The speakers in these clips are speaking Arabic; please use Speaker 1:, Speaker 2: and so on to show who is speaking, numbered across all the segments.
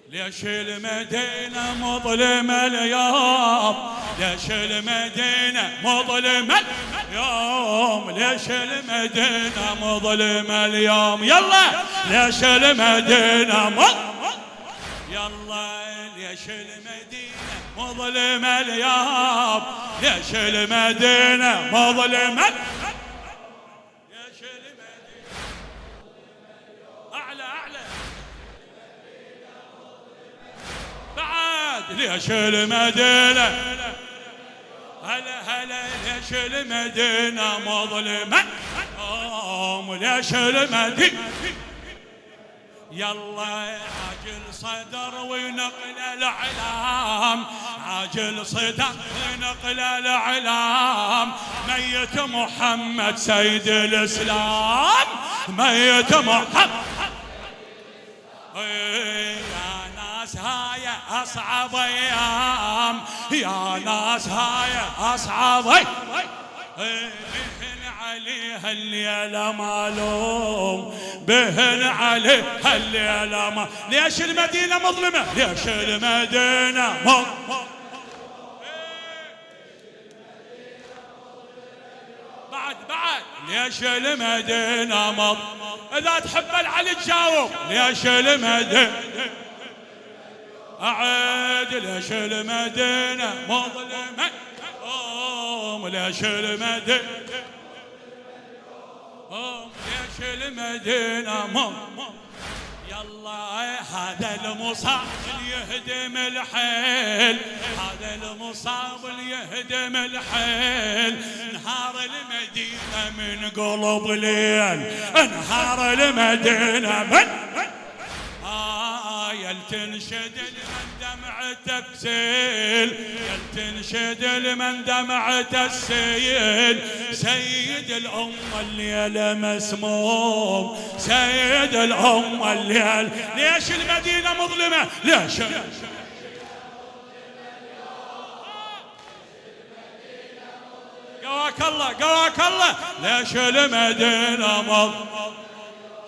Speaker 1: ليش المدينة مظلمة اليوم؟ ليش المدينة مظلمة اليوم؟ ليش المدينة مظلمة اليوم؟ يلا ليش المدينة يلا ليش المدينة مظلمة اليوم؟ ليش المدينة مظلمة؟ ليش المدينة أعلى أعلى بعد ليش المدينة هلا هلا ليش المدينة مظلمة؟ ليش المدينة يلا عاجل صدر ونقل الإعلام، عاجل صدر ونقل الإعلام، ميت محمد سيد الإسلام، ميت محمد. يا ناس هاي أصعب أيام، يا ناس هاي أصعب أيام، عليها الليلة معلوم، بهن عليها الليلة ما. ليش المدينة مظلمة؟ ليش المدينة بعد ليش المدينة إذا تحب العلي تجاوب. ليش المدينة أعد ليش المدينة مظلمة؟ ليش المدينة ليش المدينة يلا هذا المصاب اللي يهدم الحيل، هذا المصاب اللي يهدم الحيل، انهار المدينة من قلب ليل، انهار المدينة من يلتنشد لمن دمعته سيل، يلتنشد لمن دمعته السيل، سيد الأمة الليلة مسموم، سيد الأمة الليلة. ليش المدينة مظلمة؟ ليش قواك الله قواك الله. ليش المدينة مظلمة؟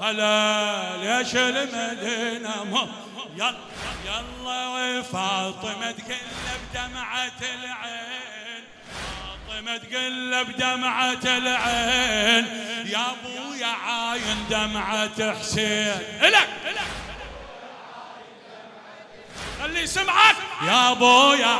Speaker 1: هلا ليش المدينة يلا يلا وفاطمة تقل بدمعة العين، فاطمة تقل بدمعة العين، يا ابويا عاين دمعة حسين إلك اللي سمعك يا ابويا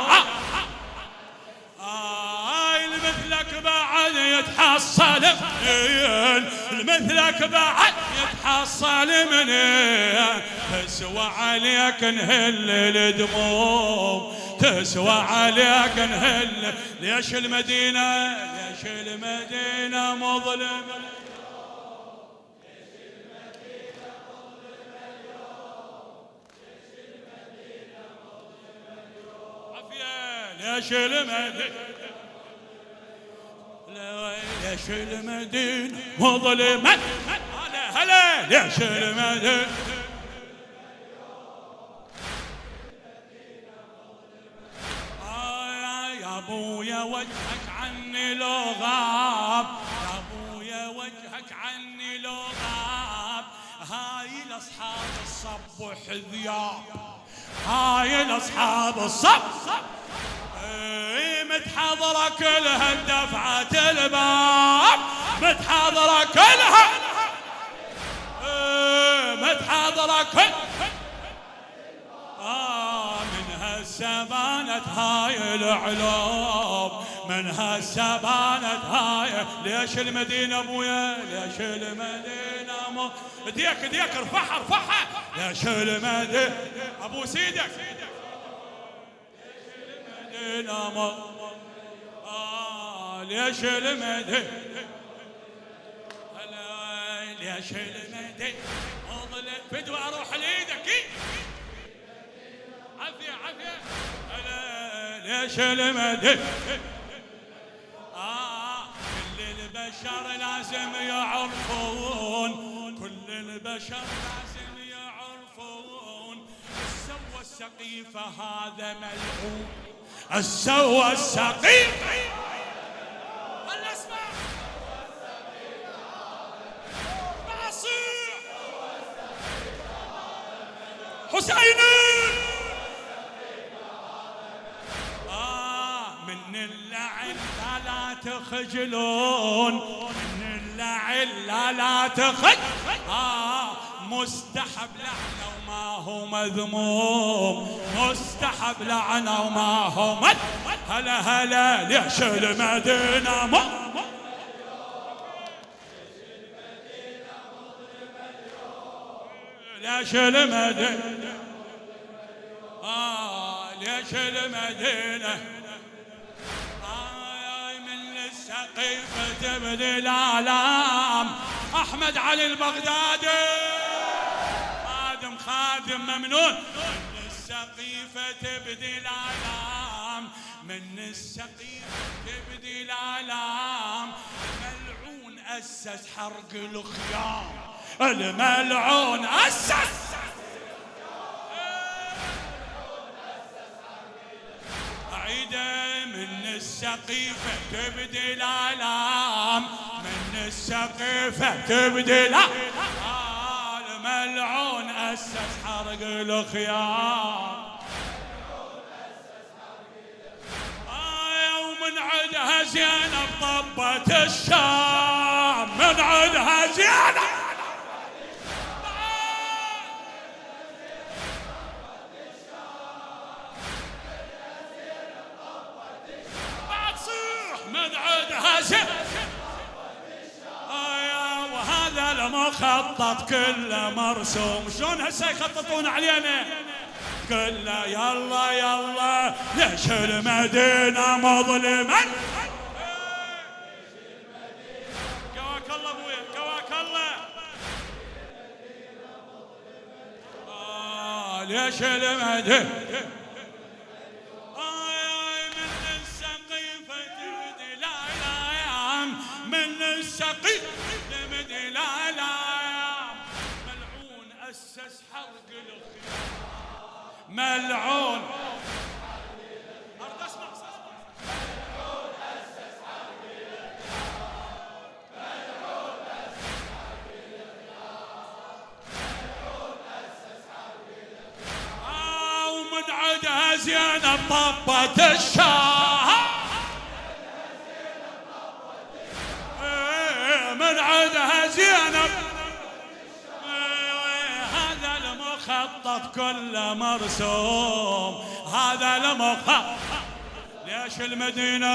Speaker 1: مثلك بعد يتحصل منين، مثلك بعد يتحصل منين، تسوى عليك نهل الدموم، تسوى عليك نهل. ليش المدينة ليش المدينة مظلمة؟ عافية ليش المدينة ليش المدينة مظلمة؟ هلا هلا ليش المدينة يا ابويا وجهك عني لو غاب، يا ابويا وجهك عني لو غاب، هاي الاصحاب الصب وحذياب، هاي الاصحاب الصب متحضرة كلها دفعة الباب، متحضرة كلها متحضرة كلها منها السبانة هاي العلوم، منها السبانة هاي. ليش المدينة ابويا ليش المدينة ديك ديك ارفعها ارفعها. ليش المدينة ابو سيدك ليش المدينة هلا ليش المدينة فدوى اروح لايدك عافية عافية هلا ليش المدينة كل البشر لازم يعرفون، كل البشر لازم يعرفون، سوى السقيفة هذا ملعون، السوى السقيفة هلا اسمع حسيني من اللعن لا تخجلون، من اللعن لا تخجل. مستحب لعنة وما هو مذموم، مستحب لعنة وما هو مذموم. هلا هلا ليش المدينة ليش المدينة ليش المدينة من السقيفة تبدي الآلام. أحمد علي البغدادي خادم ممنون. من السقيفة تبدي الآلام، من السقيفة تبدي الآلام. الملعون أسس حرق الخيام، الملعون أسس عيده. من السقيفة تبدي الآلام، من السقيفة تبدي الآلام. الملعون أسس حرق الخيام. ومن عدها زينب طبت الشام، من عدها زينب بعد صيح من عدها زينب. وهذا المخطط كله مرسوم. شلون هسه يخططون علينا كله؟ يلا يلا ليش المدينة مظلمة. قواك الله ابويا قواك الله. ليش المدينة من السقيفة تبدي الآلام، من السقيفة تبدي الآلام. ملعون أسس حرق الخيام، ملعون أرد أسمع. ملعون أسس حرق الخيام، ملعون أسس حرق الخيام، ملعون أسس حرق الخيام. ومن عدها زينب طبت الشام، من عدها زينب. هذا المخطط كله مرسوم، هذا المخطط. ليش المدينة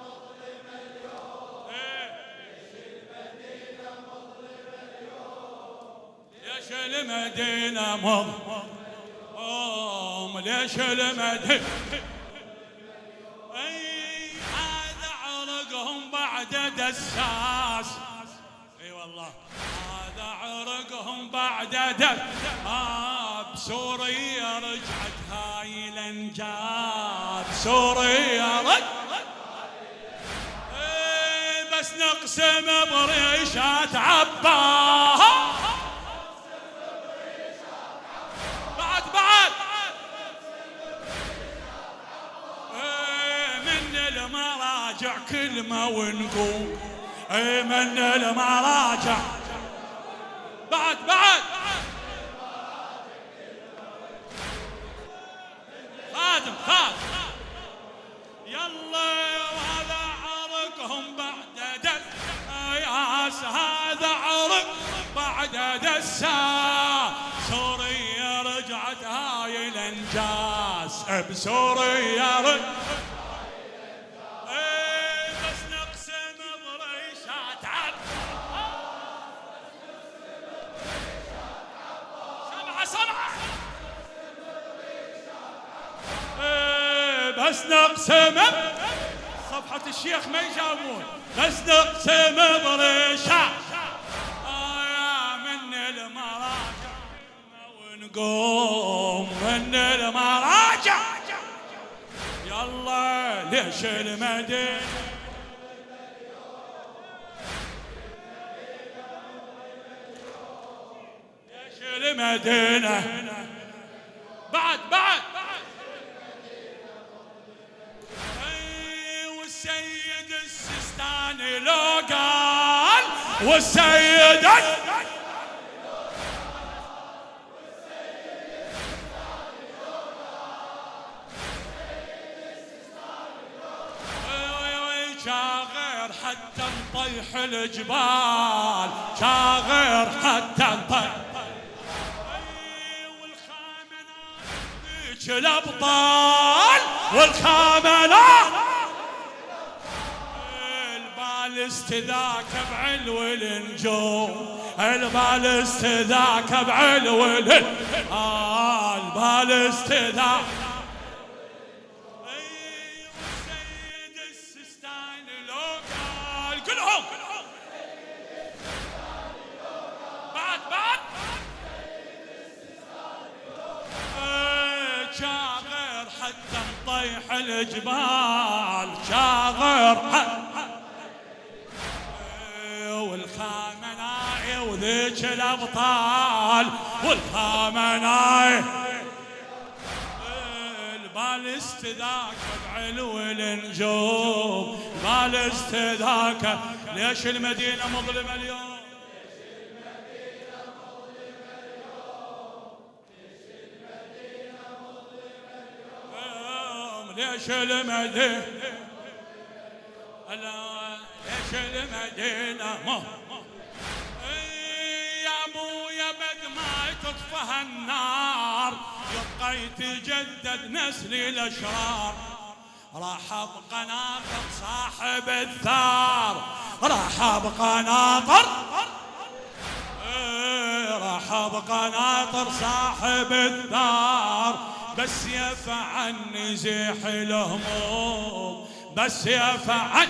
Speaker 1: مظلمة اليوم، ليش المدينة مظلمة. ليش المدينة بعد دساس. اي والله هذا عرقهم بعد دس. بسوريا رجعت هاي الانجاد، بسوريا رجعت. بس نقسم بريشات عباها. بعد المراجع كلمة ونقوم. من المراجع بعد خادم يلا. وهذا عرقهم بعد دس. ياس هذا عرق بعد دسا. سوريا رجعت هاي الانجاز، بسوريا رجعت. بس نقسم صفحة الشيخ ما يجاوبون. بس نقسم بريشة من المراجع ونقوم. من المراجع يلا ليش المدينة ليش المدينة. بعد والسيد السيستاني لو قال، والسيد شاغر حتى نطيح الجبال، شاغر حتى نطيح والخامنات ذيك الابطال، والخامنات البالست ذاك بعلو النجوم، البالست ذاك بعلو البالست ذاك. والسيد السيستاني لو قال كلهم بعد شاغر حتى نطيح الجبال، شاغر حتى والخامناي وذيك الابطال، والخامناي البالست ذاك بعلو النجوم، البالست ذاك. ليش المدينة مظلمة اليوم؟ ليش المدينة ليش المدينة يا ابويا بد ما تطفى النار يبقى يتجدد نسل الاشرار. راح ابقى ناطر صاحب الثار، راح ابقى ناطر، راح ابقى ناطر صاحب الثار. بس يفعل نزيح الهموم، بس يفعل